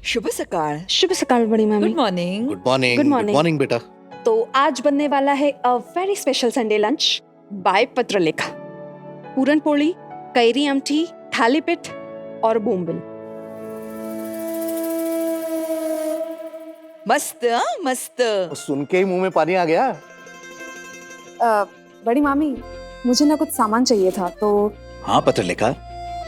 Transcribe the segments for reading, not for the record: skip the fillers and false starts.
शुभ सकाळ. शुभ सकाळ बड़ी मामी. Good morning. Good morning. Good morning. Good morning बेटा. तो आज बनने वाला है a very special Sunday lunch by Patralekha. Puran poli, kairi amti, thalipeeth और बोंबिल. मस्त मस्त. सुन के ही मुंह में पानी आ गया. बड़ी मामी, मुझे ना कुछ सामान चाहिए था तो हाँ पत्रलेखा,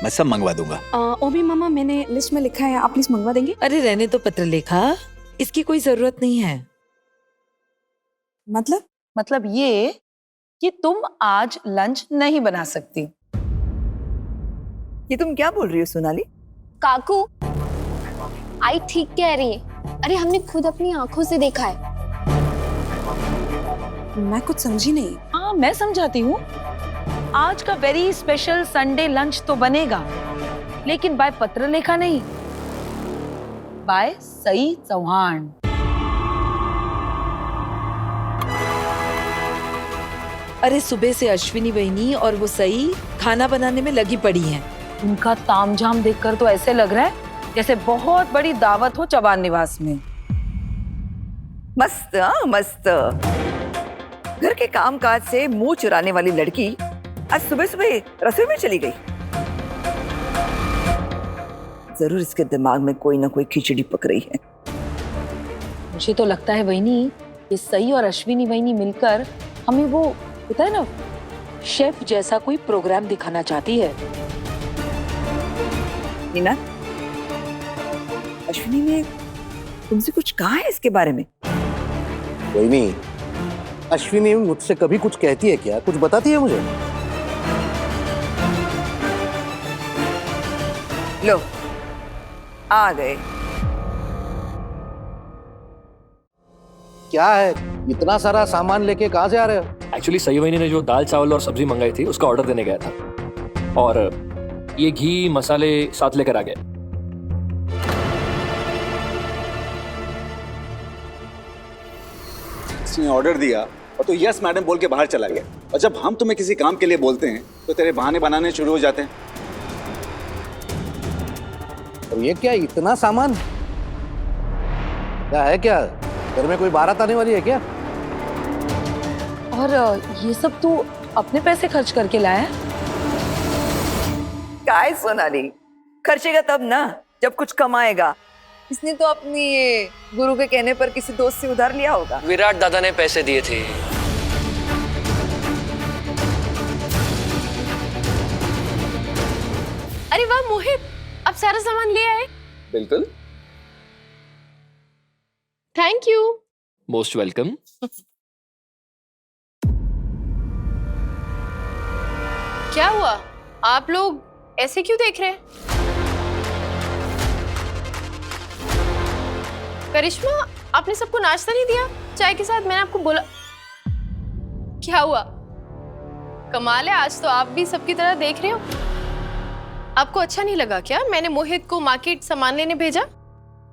मैं सब मंगवा दूंगा. ओमी मामा, मैंने लिस्ट में लिखा है, आप प्लीज मंगवा देंगे? अरे रहने तो पत्रलेखा, इसकी कोई जरूरत नहीं है. मतलब ये कि तुम आज लंच नहीं बना सकती. ये तुम क्या बोल रही हो सोनाली? काकू, आई ठीक कह रही है. अरे हमने खुद अपनी आंखों से देखा है. मैं कुछ समझी नहीं. हाँ, मैं समझाती हूँ. आज का वेरी स्पेशल संडे लंच तो बनेगा, लेकिन बाय पत्रलेखा नहीं, बाय सई चौहान. अरे सुबह से अश्विनी बहनी और वो सई खाना बनाने में लगी पड़ी हैं. उनका तामझाम देखकर तो ऐसे लग रहा है जैसे बहुत बड़ी दावत हो चौहान निवास में. मस्त मस्त. घर के कामकाज से मुंह चुराने वाली लड़की आज सुबह सुबह रसोई में चली गई. जरूर इसके दिमाग में कोई ना कोई खिचड़ी पक रही है. मुझे तो लगता है वहीनी, ये सई और अश्विनी वहीनी मिलकर हमें वो पता है ना, शेफ जैसा कोई प्रोग्राम दिखाना चाहती है. नीना, अश्विनी ने तुमसे कुछ कहा है इसके बारे में? कोई नहीं. अश्विनी मुझसे कभी कुछ कहती है क्या? कुछ बताती है मुझे? लो, आ गए. क्या है, इतना सारा सामान लेके कहाँ से आ रहे हो? एक्चुअली सई वहीनी ने जो दाल चावल और सब्जी मंगाई थी उसका ऑर्डर देने गया था, और ये घी मसाले साथ लेकर आ गए. उसने ऑर्डर दिया और तो यस मैडम बोल के बाहर चला गया. और जब हम तुम्हें किसी काम के लिए बोलते हैं तो तेरे बहाने बनाने शुरू हो जाते हैं. और ये क्या, इतना सामान? क्या है, क्या घर में कोई बारात आने वाली है क्या? और ये सब तू अपने पैसे खर्च करके लाया है? काय सोनाली, खर्चेगा तब ना जब कुछ कमाएगा. इसने तो अपनी ये गुरु के कहने पर किसी दोस्त से उधार लिया होगा. विराट दादा ने पैसे दिए थे. अरे वाह मोहित, अब सारा सामान ले आए. बिल्कुल. Thank you. Most welcome. क्या हुआ, आप लोग ऐसे क्यों देख रहे हैं? करिश्मा, आपने सबको नाश्ता नहीं दिया चाय के साथ? मैंने आपको बोला. क्या हुआ, कमाल है, आज तो आप भी सबकी तरह देख रहे हो. आपको अच्छा नहीं लगा क्या मैंने मोहित को मार्केट सामान लेने भेजा?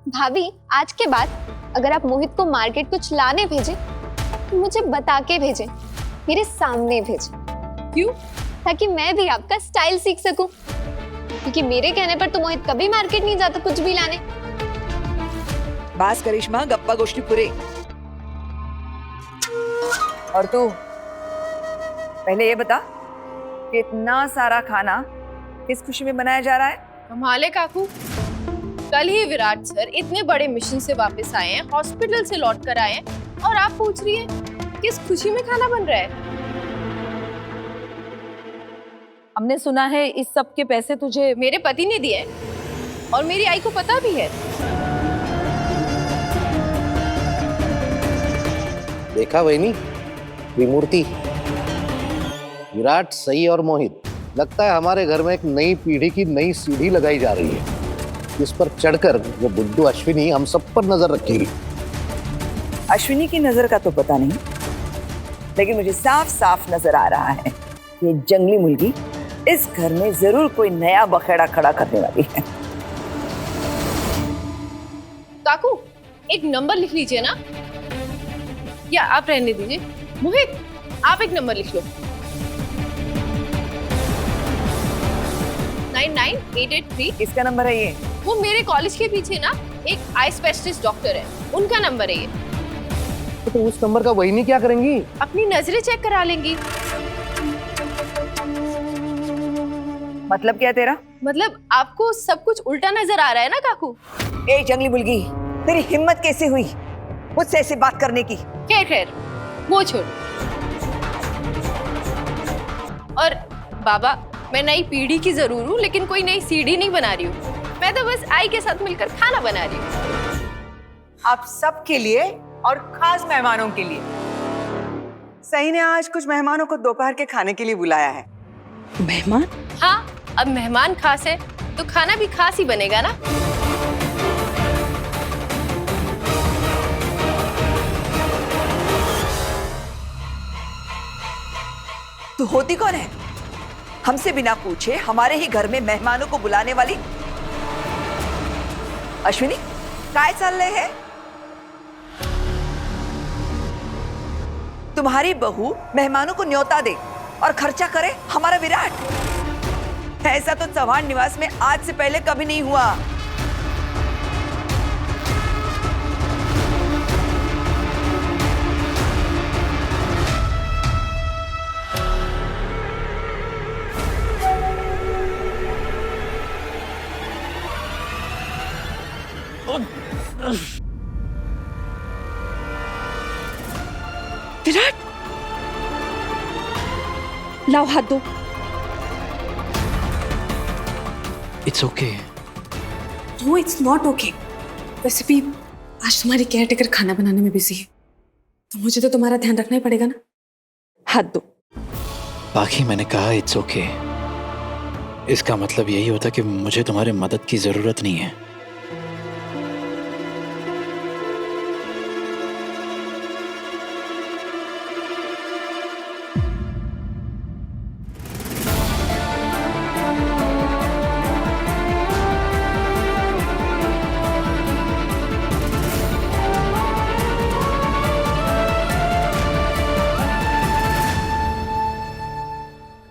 भाभी, आज के बाद अगर आप मोहित को मार्केट कुछ लाने भेजे तो मुझे बता के भेजें, मेरे सामने भेजें. क्यों? ताकि मैं भी आपका स्टाइल सीख सकूं. क्योंकि मेरे कहने पर तो मोहित कभी मार्केट नहीं जाता कुछ भी लाने. बास करिश्मा, गप्पा गोष्टी पुरे. और तू पहले ये बता कि इतना सारा खाना किस खुशी में बनाया जा रहा है? कमाल है काकू, कल ही विराट सर इतने बड़े मिशन से वापस आए हैं, हॉस्पिटल से लौट कर आए हैं, और आप पूछ रही हैं किस खुशी में खाना बन रहा है? हमने सुना है इस सब के पैसे तुझे मेरे पति ने दिए हैं, और मेरी आई को पता भी है. देखा वहीनी, त्रिमूर्ति, विराट, सई और मोहित. लगता है हमारे घर में एक नई पीढ़ी की नई सीढ़ी लगाई जा रही है, जिस पर चढ़कर वो बुड्ढू अश्विनी हम सब पर नजर रखेगी. अश्विनी की नजर का तो पता नहीं, लेकिन मुझे साफ साफ नजर आ रहा है ये जंगली मुर्गी इस घर में जरूर कोई नया बखेड़ा खड़ा करने वाली है. काकू, एक नंबर लिख लीजिए ना, या आप रहने दीजिए. मोहित, आप एक नंबर लिख लो. 99883. किसका नंबर है ये? वो मेरे कॉलेज के पीछे ना, एक आई स्पेशलिस्ट डॉक्टर है, उनका नंबर है ये। तो उस नंबर का वही क्या करेंगी? अपनी नजरें चेक करा लेंगी। मतलब क्या तेरा? मतलब आपको सब कुछ उल्टा नजर आ रहा है ना काकू? ए जंगली मुर्गी, तेरी हिम्मत कैसे हुई मुझसे ऐसे बात करने की? खैर खैर, वो छोड़। और बाबा, मैं नई पीढ़ी की जरूर हूँ, लेकिन कोई नई सीढ़ी नहीं बना रही हूँ। मैं तो बस आई के साथ मिलकर खाना बना रही हूँ। आप सबके लिए और खास मेहमानों के लिए। सही ने आज कुछ मेहमानों को दोपहर के खाने के लिए बुलाया है। मेहमान? हाँ, अब मेहमान खास है तो खाना भी खास ही बनेगा ना। तू होती कौन है? हमसे बिना पूछे हमारे ही घर में मेहमानों को बुलाने वाली? अश्विनी, काय चल रहे हैं? तुम्हारी बहू मेहमानों को न्योता दे और खर्चा करे हमारा विराट। ऐसा तो चौहान निवास में आज से पहले कभी नहीं हुआ। विराट, लाओ हाथ दो। It's okay. No it's not okay. वैसे भी आज तुम्हारी केयर टेकर खाना बनाने में बिजी है, तो मुझे तो तुम्हारा ध्यान रखना ही पड़ेगा ना। हाथ दो। बाकी मैंने कहा इट्स ओके, इसका मतलब यही होता कि मुझे तुम्हारी मदद की जरूरत नहीं है।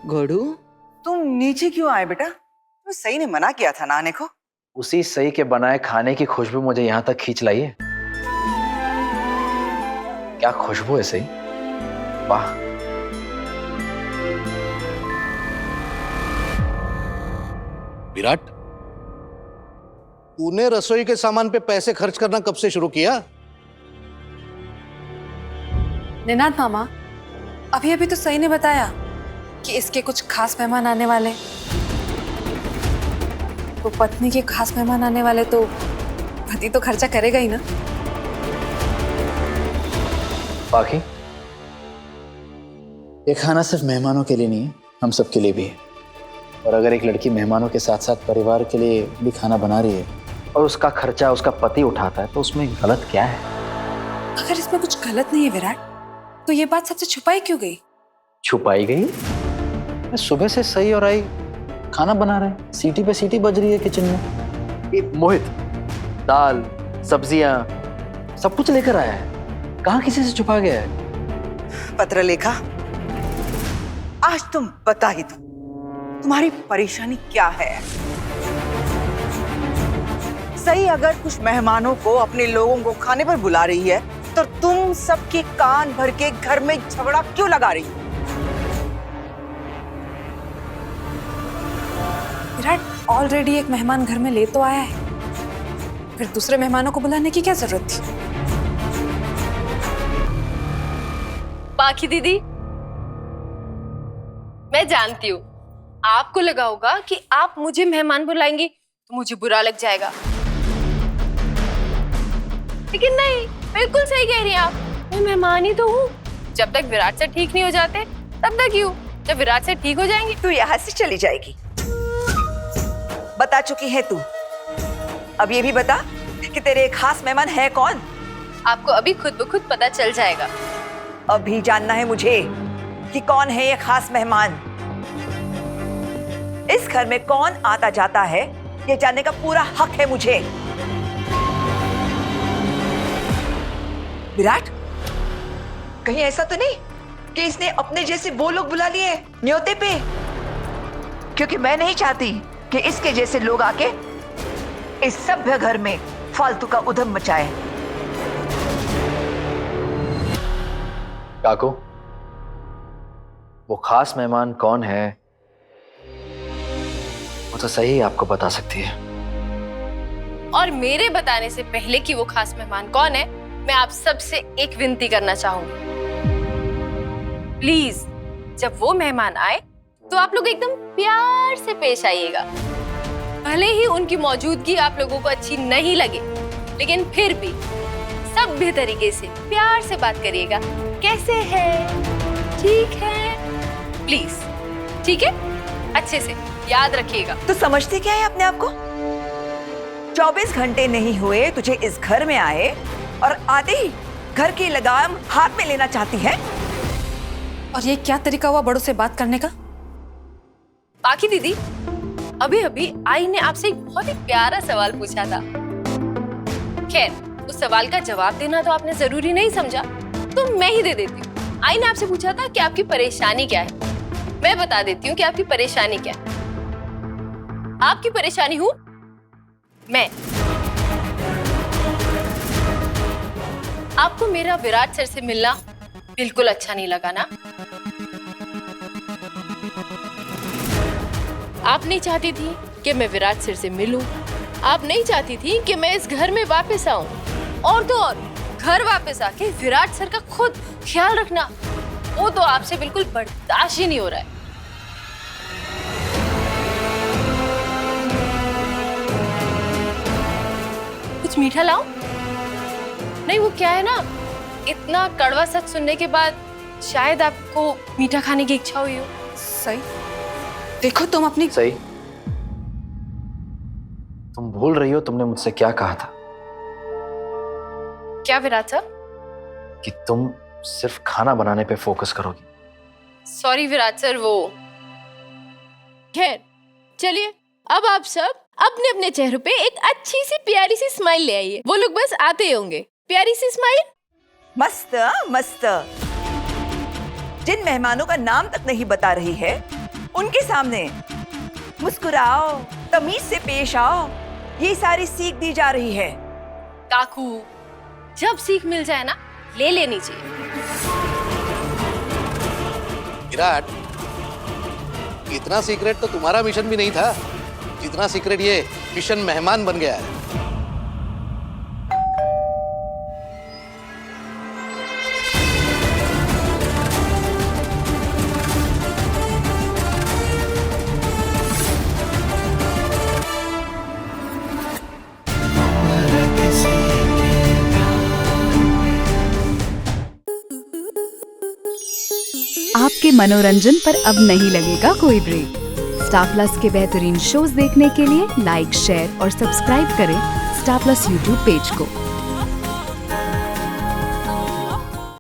घोड़ू, तुम नीचे क्यों आए बेटा? तो सही ने मना किया था ना आने को। उसी सही के बनाए खाने की खुशबू मुझे यहाँ तक खींच लाई है। क्या खुशबू है सही, वाह। विराट, तूने रसोई के सामान पे पैसे खर्च करना कब से शुरू किया? निनाद मामा, अभी अभी तो सही ने बताया कि इसके कुछ खास मेहमान आने वाले। तो पत्नी के खास मेहमान आने वाले तो पति तो खर्चा करेगा ही ना। बाकी ये खाना सिर्फ मेहमानों के लिए नहीं है, हम सबके लिए भी है। और अगर एक लड़की मेहमानों के साथ साथ परिवार के लिए भी खाना बना रही है और उसका खर्चा उसका पति उठाता है, तो उसमें गलत क्या है? अगर इसमें कुछ गलत नहीं है विराट, तो ये बात सबसे छुपाई क्यों गई? छुपाई गई? सुबह से सही और आई खाना बना रहे हैं, सीटी पे सीटी बज रही है किचन में। ये मोहित दाल सब्जियां सब कुछ लेकर आया है, कहाँ किसी से छुपा गया है? पत्रलेखा, आज तुम बता ही दो, तुम्हारी परेशानी क्या है? सही अगर कुछ मेहमानों को, अपने लोगों को खाने पर बुला रही है, तो तुम सबके कान भर के घर में झगड़ा क्यों लगा रही हो? विराट, ऑलरेडी एक मेहमान घर में ले तो आया है, फिर दूसरे मेहमानों को बुलाने की क्या जरूरत थी? बाकी दीदी, मैं जानती हूँ आपको लगा होगा कि आप मुझे मेहमान बुलाएंगी तो मुझे बुरा लग जाएगा, लेकिन नहीं, बिल्कुल सही कह रही हैं आप। मैं मेहमान ही तो हूँ। जब तक विराट से ठीक नहीं हो जाते तब तक यूँ, जब विराट से ठीक हो जाएंगी तू यहाँ से चली जाएगी। बता चुकी है तू, अब ये भी बता कि तेरे खास मेहमान है कौन? आपको अभी खुद ब खुद पता चल जाएगा। अभी जानना है मुझे कि कौन है ये खास मेहमान। इस घर में कौन आता जाता है ये जानने का पूरा हक है मुझे। विराट, कहीं ऐसा तो नहीं कि इसने अपने जैसे वो लोग बुला लिए न्योते पे? क्योंकि मैं नहीं चाहती कि इसके जैसे लोग आके इस सभ्य घर में फालतू का उधम मचाए। काकू, वो खास मेहमान कौन है वो तो सही आपको बता सकती है। और मेरे बताने से पहले कि वो खास मेहमान कौन है, मैं आप सबसे एक विनती करना चाहूंगी। प्लीज जब वो मेहमान आए तो आप लोग एकदम प्यार से पेश आइएगा। भले ही उनकी मौजूदगी आप लोगों को अच्छी नहीं लगे, लेकिन फिर भी सभ्य तरीके से प्यार से बात करिएगा। कैसे है? ठीक है? प्लीज, ठीक है? अच्छे से याद रखिएगा। तो समझती क्या है अपने आप को? 24 घंटे नहीं हुए तुझे इस घर में आए और आते ही घर की लगाम हाथ में लेना चाहती है। और ये क्या तरीका हुआ बड़ों से बात करने का? बाकी दीदी, अभी अभी आई ने आपसे एक बहुत ही प्यारा सवाल पूछा था। खैर, उस सवाल का जवाब देना तो आपने जरूरी नहीं समझा, तो मैं ही दे देती हूँ। आई ने आपसे पूछा था कि आपकी परेशानी क्या है। मैं बता देती हूँ कि आपकी परेशानी क्या है। आपकी परेशानी हूँ मैं। आपको मेरा विराट सर से मिलना बिल्कुल अच्छा नहीं लगा ना? आप नहीं चाहती थी कि मैं विराट सर से मिलूं। आप नहीं चाहती थी कि मैं इस घर में वापस आऊं। और तो और, घर वापस आके विराट सर का खुद ख्याल रखना, वो तो आपसे बिल्कुल बर्दाश्त ही नहीं हो रहा है। कुछ मीठा लाऊं? नहीं, वो क्या है ना, इतना कड़वा सच सुनने के बाद शायद आपको मीठा खाने की इच्छा हुई हो। सही, देखो तुम अपनी सही, तुम भूल रही हो तुमने मुझसे क्या कहा था? क्या विराट सर? कि तुम सिर्फ खाना बनाने पे फोकस करोगी। सॉरी विराट सर, वो खैर चलिए, अब आप सब अपने अपने चेहरों पे एक अच्छी सी प्यारी सी स्माइल ले आइए। वो लोग बस आते ही होंगे। प्यारी सी स्माइल। मस्त मस्त। जिन मेहमानों का नाम तक नहीं बता रही है, उनके सामने मुस्कुराओ, तमीज से पेश आओ, ये सारी सीख दी जा रही है। काकू, जब सीख मिल जाए ना, ले लेनी चाहिए। विराट, इतना सीक्रेट तो तुम्हारा मिशन भी नहीं था जितना सीक्रेट ये मिशन मेहमान बन गया है। आपके मनोरंजन पर अब नहीं लगेगा कोई ब्रेक। स्टार प्लस के बेहतरीन शोज देखने के लिए लाइक, शेयर और सब्सक्राइब करें स्टार प्लस यूट्यूब पेज को।